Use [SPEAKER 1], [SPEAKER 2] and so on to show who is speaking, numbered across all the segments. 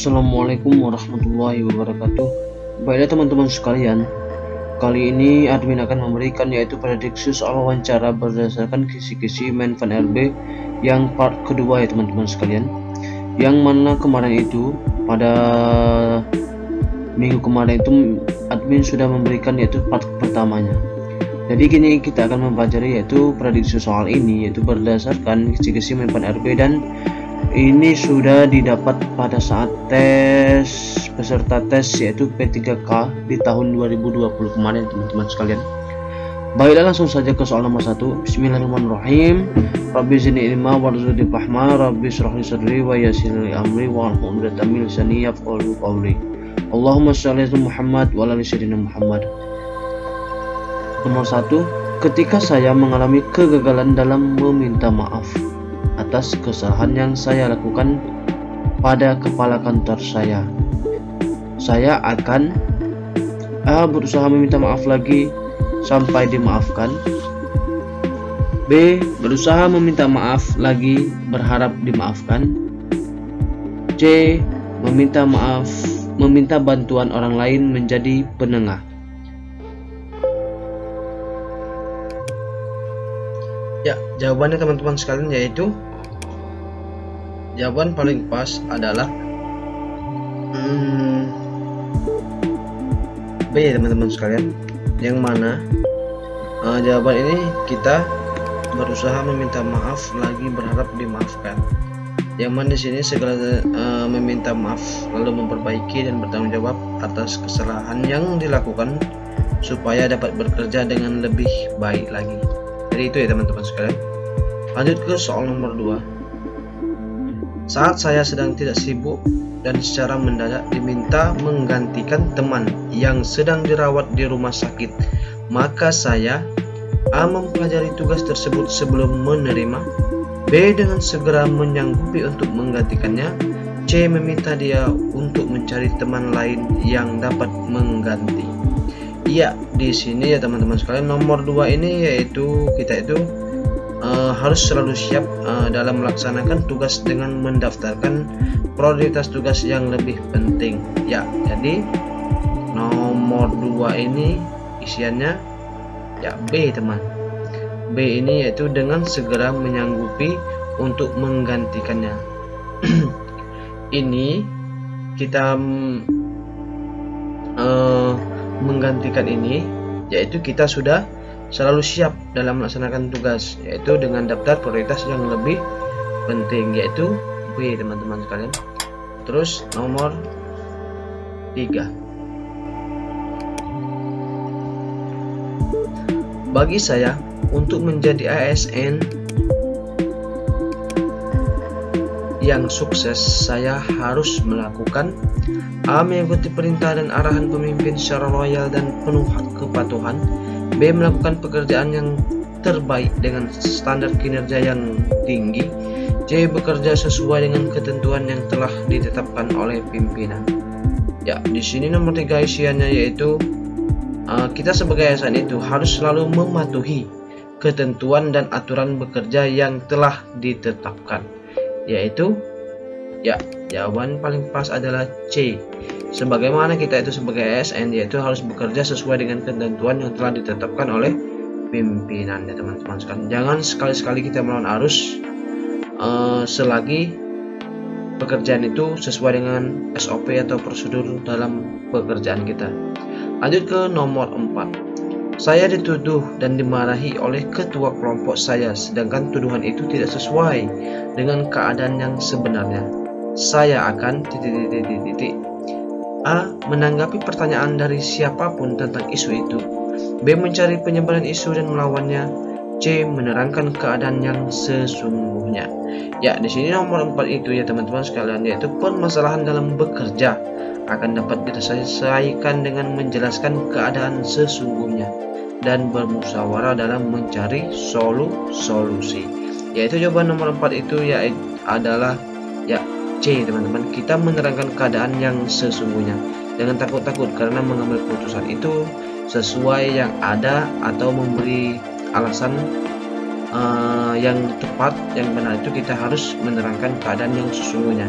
[SPEAKER 1] Assalamualaikum warahmatullahi wabarakatuh. Baiklah teman-teman sekalian, kali ini admin akan memberikan yaitu prediksi soal wawancara berdasarkan kisi-kisi main Fan RB yang part kedua ya teman-teman sekalian. Yang mana kemarin itu pada minggu kemarin itu admin sudah memberikan yaitu part pertamanya. Jadi kini kita akan mempelajari yaitu prediksi soal ini yaitu berdasarkan kisi-kisi main Fan RB, dan ini sudah didapat pada saat tes peserta tes yaitu P3K di tahun 2020 kemarin teman-teman sekalian. Baiklah, langsung saja ke soal nomor 1. Bismillahirrahmanirrahim. Rabbi zidni ilma warzuqni fahma, Rabbi shrah li sadri wa yassir li amri wahlul 'uqdatam min lisani yafqahu qawli. Allahumma shalli ala Muhammad wa ala ali sayyidina Muhammad. Nomor 1. Ketika saya mengalami kegagalan dalam meminta maaf atas kesalahan yang saya lakukan pada kepala kantor saya akan A. berusaha meminta maaf lagi sampai dimaafkan, B. berusaha meminta maaf lagi berharap dimaafkan, C. meminta bantuan orang lain menjadi penengah. Ya, jawabannya teman-teman sekalian yaitu jawaban paling pas adalah B teman-teman sekalian, yang mana jawaban ini kita berusaha meminta maaf lagi berharap dimaafkan, yang mana di sini segala meminta maaf lalu memperbaiki dan bertanggung jawab atas kesalahan yang dilakukan supaya dapat bekerja dengan lebih baik lagi. Jadi itu ya teman-teman sekalian. Lanjut ke soal nomor 2. Saat saya sedang tidak sibuk dan secara mendadak diminta menggantikan teman yang sedang dirawat di rumah sakit, maka saya A. mempelajari tugas tersebut sebelum menerima, B. dengan segera menyanggupi untuk menggantikannya, C. meminta dia untuk mencari teman lain yang dapat mengganti. Iya, di sini ya teman-teman sekalian, nomor 2 ini yaitu kita itu harus selalu siap dalam melaksanakan tugas dengan mendaftarkan prioritas tugas yang lebih penting. Ya, jadi nomor 2 ini isiannya ya B teman. B ini yaitu dengan segera menyanggupi untuk menggantikannya. Ini kita menggantikan ini yaitu kita sudah selalu siap dalam melaksanakan tugas, yaitu dengan daftar prioritas yang lebih penting, yaitu B teman-teman sekalian. Terus nomor 3, bagi saya untuk menjadi ASN yang sukses, saya harus melakukan A. mengikuti perintah dan arahan pemimpin secara loyal dan penuh kepatuhan, B. melakukan pekerjaan yang terbaik dengan standar kinerja yang tinggi, C. bekerja sesuai dengan ketentuan yang telah ditetapkan oleh pimpinan. Ya, di sini nomor 3 isiannya yaitu kita sebagai ASN itu harus selalu mematuhi ketentuan dan aturan bekerja yang telah ditetapkan, yaitu ya jawaban paling pas adalah C. Sebagaimana kita itu sebagai ASN yaitu harus bekerja sesuai dengan ketentuan yang telah ditetapkan oleh pimpinan ya teman-teman sekalian. Jangan sekali-sekali kita melawan arus selagi pekerjaan itu sesuai dengan SOP atau prosedur dalam pekerjaan kita. Lanjut ke nomor 4. Saya dituduh dan dimarahi oleh ketua kelompok saya, sedangkan tuduhan itu tidak sesuai dengan keadaan yang sebenarnya. Saya akan A. menanggapi pertanyaan dari siapapun tentang isu itu, B. mencari penyebaran isu dan melawannya, C. menerangkan keadaan yang sesungguhnya. Ya, di sini nomor 4 itu ya teman-teman sekalian, yaitu permasalahan dalam bekerja akan dapat diselesaikan dengan menjelaskan keadaan sesungguhnya dan bermusyawarah dalam mencari solusi. Yaitu jawaban nomor 4 itu ya adalah ya C teman-teman. Kita menerangkan keadaan yang sesungguhnya. Jangan takut-takut karena mengambil keputusan itu sesuai yang ada atau memberi alasan yang tepat, yang benar itu kita harus menerangkan keadaan yang sesungguhnya.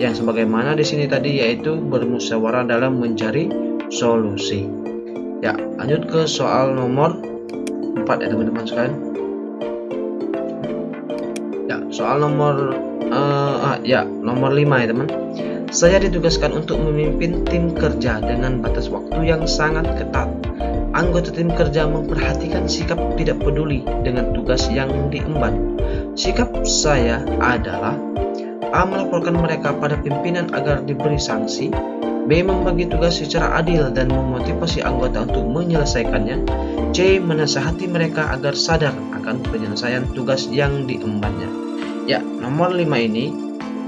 [SPEAKER 1] yang sebagaimana di sini tadi, yaitu bermusyawarah dalam mencari solusi. Ya, lanjut ke soal nomor 4 ya teman-teman sekalian. Ya, soal nomor nomor 5 ya teman. Saya ditugaskan untuk memimpin tim kerja dengan batas waktu yang sangat ketat. Anggota tim kerja memperhatikan sikap tidak peduli dengan tugas yang diemban. Sikap saya adalah: A. Melaporkan mereka pada pimpinan agar diberi sanksi. B. Membagi tugas secara adil dan memotivasi anggota untuk menyelesaikannya. C. Menasihati mereka agar sadar akan penyelesaian tugas yang diembannya. Ya, nomor 5 ini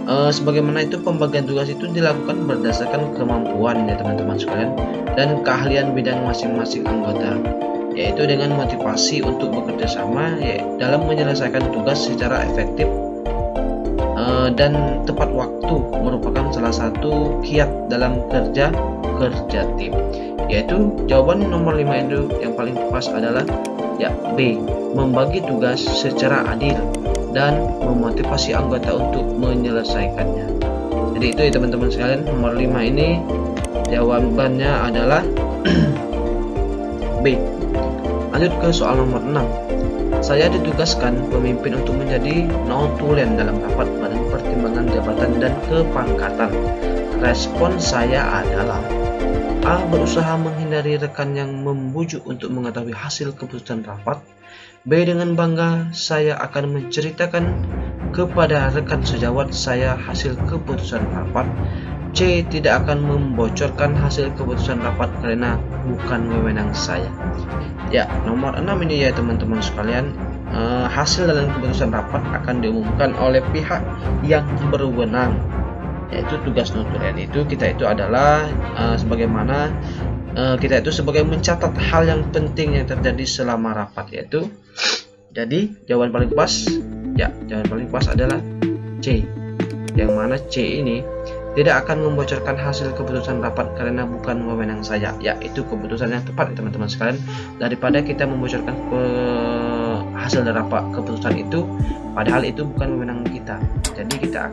[SPEAKER 1] sebagaimana itu pembagian tugas itu dilakukan berdasarkan kemampuan ya teman-teman sekalian dan keahlian bidang masing-masing anggota, yaitu dengan motivasi untuk bekerja sama dalam menyelesaikan tugas secara efektif dan tepat waktu merupakan salah satu kiat dalam kerja tim. Yaitu jawaban nomor 5 itu yang paling pas adalah ya B. Membagi tugas secara adil dan memotivasi anggota untuk menyelesaikannya. Jadi itu ya teman-teman sekalian, nomor 5 ini jawabannya adalah B. Lanjut ke soal nomor 6. Saya ditugaskan pemimpin untuk menjadi notulen dalam rapat badan pertimbangan jabatan dan kepangkatan. Respon saya adalah: A. Berusaha menghindari rekan yang membujuk untuk mengetahui hasil keputusan rapat. B. Dengan bangga saya akan menceritakan kepada rekan sejawat saya hasil keputusan rapat. C. Tidak akan membocorkan hasil keputusan rapat karena bukan wewenang saya. Ya, nomor 6 ini ya teman-teman sekalian, hasil dalam keputusan rapat akan diumumkan oleh pihak yang berwenang, yaitu tugas notulen itu kita itu adalah sebagaimana kita itu sebagai mencatat hal yang penting yang terjadi selama rapat, yaitu jadi jawaban paling pas jawaban paling pas adalah C, yang mana C ini tidak akan membocorkan hasil keputusan rapat karena bukan wewenang saya. Ya, itu keputusan yang tepat ya teman-teman sekalian, daripada kita membocorkan hasil dari rapat keputusan itu padahal itu bukan wewenang kita. Jadi kita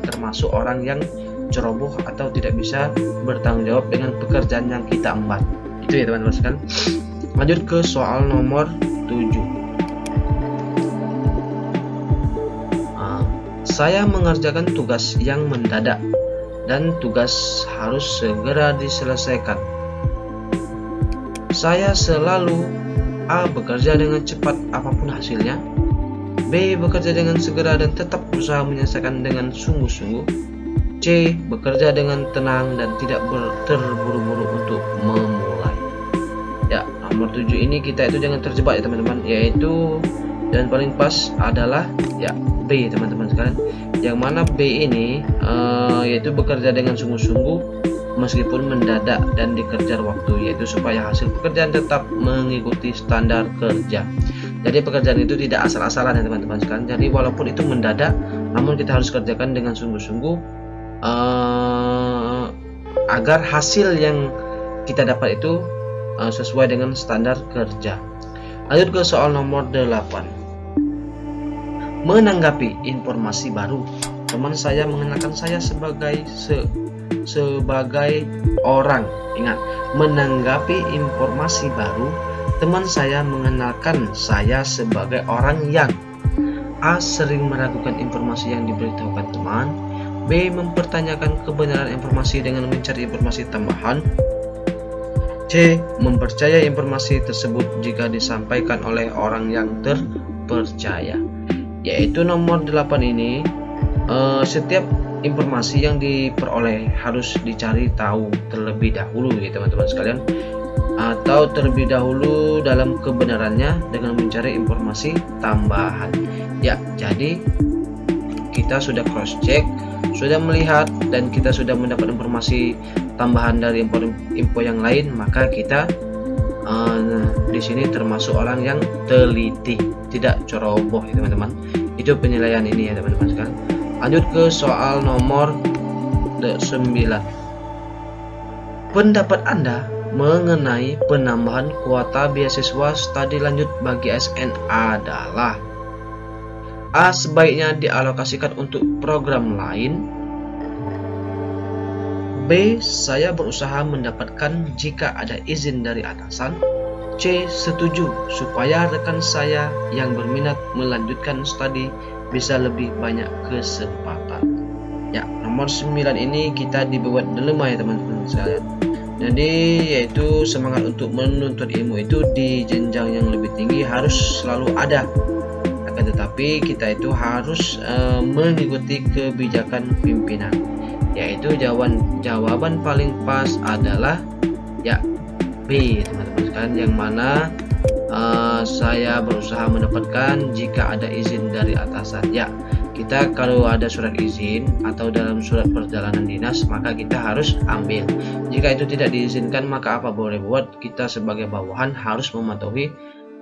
[SPEAKER 1] termasuk orang yang ceroboh atau tidak bisa bertanggung jawab dengan pekerjaan yang kita emban. Itu ya teman-teman sekalian. Lanjut ke soal nomor 7. Saya mengerjakan tugas yang mendadak dan tugas harus segera diselesaikan. Saya selalu: A. Bekerja dengan cepat apapun hasilnya. B. Bekerja dengan segera dan tetap berusaha menyelesaikan dengan sungguh-sungguh. C. Bekerja dengan tenang dan tidak terburu-buru untuk memulai. Ya, nomor 7 ini kita itu jangan terjebak ya teman-teman, yaitu dan paling pas adalah ya B teman-teman sekalian, yang mana B ini yaitu bekerja dengan sungguh-sungguh meskipun mendadak dan dikejar waktu, yaitu supaya hasil pekerjaan tetap mengikuti standar kerja. Jadi pekerjaan itu tidak asal-asalan ya teman-teman sekalian. Jadi walaupun itu mendadak, namun kita harus kerjakan dengan sungguh-sungguh agar hasil yang kita dapat itu sesuai dengan standar kerja. Lanjut ke soal nomor 8. Menanggapi informasi baru, teman saya mengenalkan saya sebagai orang. Ingat, menanggapi informasi baru, teman saya mengenalkan saya sebagai orang yang: A. Sering meragukan informasi yang diberitahukan teman. B. Mempertanyakan kebenaran informasi dengan mencari informasi tambahan. C. Mempercayai informasi tersebut jika disampaikan oleh orang yang terpercaya. Yaitu nomor 8 ini setiap informasi yang diperoleh harus dicari tahu terlebih dahulu ya teman-teman sekalian, atau terlebih dahulu dalam kebenarannya dengan mencari informasi tambahan. Ya, jadi kita sudah cross check, sudah melihat, dan kita sudah mendapat informasi tambahan dari info yang lain, maka kita di sini termasuk orang yang teliti, tidak ceroboh ya teman-teman. Itu penilaian ini ya teman-teman sekalian. Lanjut ke soal nomor 9. Pendapat Anda mengenai penambahan kuota beasiswa studi lanjut bagi ASN adalah: A. Sebaiknya dialokasikan untuk program lain. B. Saya berusaha mendapatkan jika ada izin dari atasan. C. Setuju supaya rekan saya yang berminat melanjutkan studi bisa lebih banyak kesempatan. Ya, nomor 9 ini kita dibuat dilema ya teman-teman sekalian. Jadi yaitu semangat untuk menuntut ilmu itu di jenjang yang lebih tinggi harus selalu ada. Akan tetapi kita itu harus mengikuti kebijakan pimpinan. Yaitu jawaban paling pas adalah ya B teman-teman sekalian, yang mana saya berusaha mendapatkan jika ada izin dari atasan. Ya, kita kalau ada surat izin atau dalam surat perjalanan dinas maka kita harus ambil. Jika itu tidak diizinkan maka apa boleh buat, kita sebagai bawahan harus mematuhi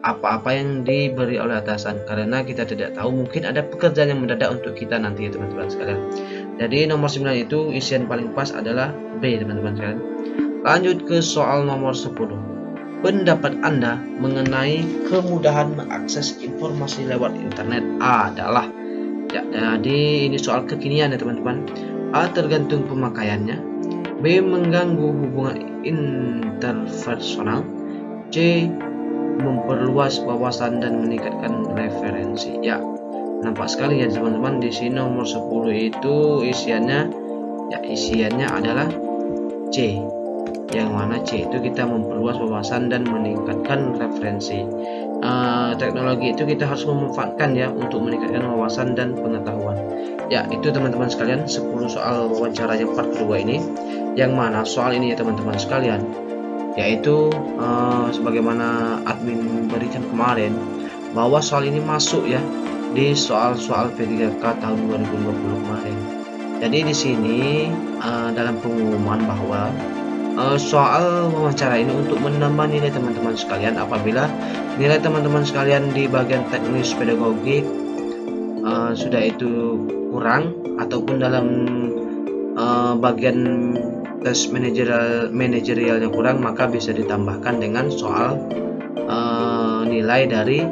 [SPEAKER 1] apa-apa yang diberi oleh atasan, karena kita tidak tahu mungkin ada pekerjaan yang mendadak untuk kita nanti ya teman-teman sekalian. Jadi nomor 9 itu isian paling pas adalah B teman-teman sekalian. Lanjut ke soal nomor 10. Pendapat Anda mengenai kemudahan mengakses informasi lewat internet adalah ya, jadi ini soal kekinian ya teman-teman. A. Tergantung pemakaiannya. B. Mengganggu hubungan interpersonal. C. Memperluas wawasan dan meningkatkan referensi. Ya, nampak sekali ya teman-teman, di sini nomor 10 itu isiannya adalah C. Yang mana C itu kita memperluas wawasan dan meningkatkan referensi. Teknologi itu kita harus memanfaatkan ya untuk meningkatkan wawasan dan pengetahuan. Ya, itu teman-teman sekalian 10 soal wawancara yang part kedua ini, yang mana soal ini ya teman-teman sekalian, yaitu sebagaimana admin berikan kemarin bahwa soal ini masuk ya di soal-soal P3K tahun 2020 kemarin. Jadi di sini dalam pengumuman bahwa soal wawancara ini untuk menambah nilai teman-teman sekalian apabila nilai teman-teman sekalian di bagian teknis pedagogik sudah itu kurang, ataupun dalam bagian tes manajerialnya kurang, maka bisa ditambahkan dengan soal nilai dari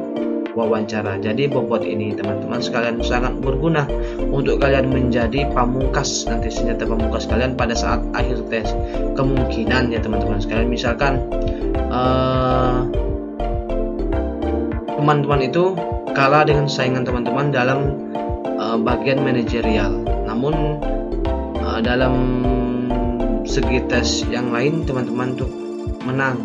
[SPEAKER 1] wawancara. Jadi bobot ini teman-teman sekalian sangat berguna untuk kalian menjadi pamungkas, nanti senjata pamungkas kalian pada saat akhir tes. Kemungkinan ya teman-teman sekalian, misalkan teman-teman itu kalah dengan saingan teman-teman dalam bagian manajerial, namun dalam segi tes yang lain teman-teman tuh menang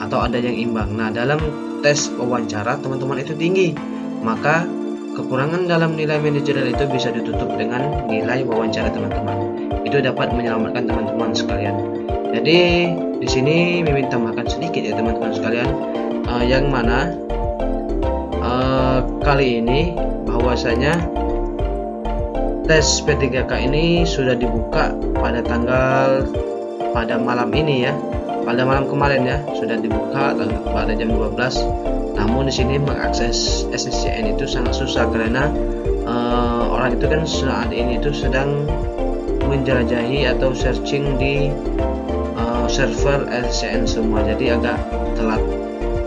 [SPEAKER 1] atau ada yang imbang. Nah, dalam tes wawancara teman-teman itu tinggi, maka kekurangan dalam nilai manajerial itu bisa ditutup dengan nilai wawancara teman-teman. Itu dapat menyelamatkan teman-teman sekalian. Jadi di sini Mimin tambahkan sedikit ya teman-teman sekalian, yang mana kali ini bahwasanya tes P3K ini sudah dibuka pada malam ini ya. Pada malam kemarin ya sudah dibuka pada jam 12. Namun di sini mengakses SSCN itu sangat susah karena orang itu kan saat ini itu sedang menjelajahi atau searching di server SSCN semua. Jadi agak telat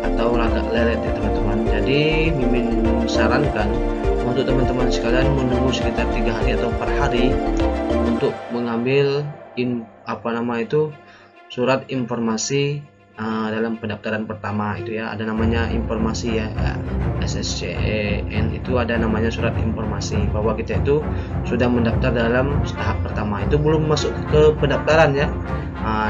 [SPEAKER 1] atau agak lelet ya teman-teman. Jadi Mimin sarankan untuk teman-teman sekalian menunggu sekitar 3 hari atau 4 hari untuk mengambil surat informasi dalam pendaftaran pertama itu ya. Ada namanya informasi ya, SSCN itu ada namanya surat informasi bahwa kita itu sudah mendaftar dalam tahap pertama, itu belum masuk ke pendaftaran ya.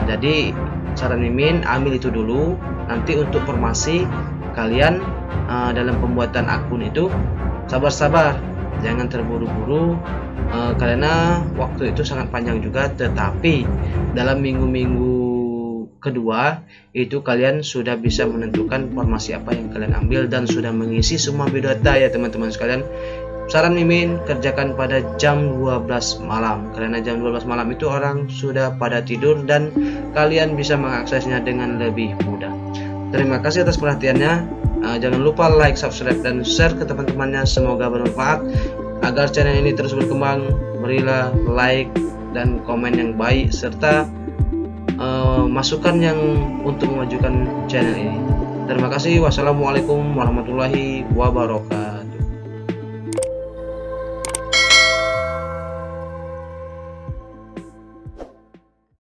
[SPEAKER 1] Jadi saran Mimin ambil itu dulu, nanti untuk formasi kalian dalam pembuatan akun itu sabar-sabar, jangan terburu-buru karena waktu itu sangat panjang juga. Tetapi dalam minggu-minggu kedua itu kalian sudah bisa menentukan formasi apa yang kalian ambil dan sudah mengisi semua biodata ya teman-teman sekalian. Saran Mimin kerjakan pada jam 12 malam karena jam 12 malam itu orang sudah pada tidur dan kalian bisa mengaksesnya dengan lebih mudah. Terima kasih atas perhatiannya. Jangan lupa like, subscribe, dan share ke teman-temannya. Semoga bermanfaat. Agar channel ini terus berkembang, berilah like dan komen yang baik serta masukan yang untuk memajukan channel ini. Terima kasih. Wassalamualaikum warahmatullahi wabarakatuh.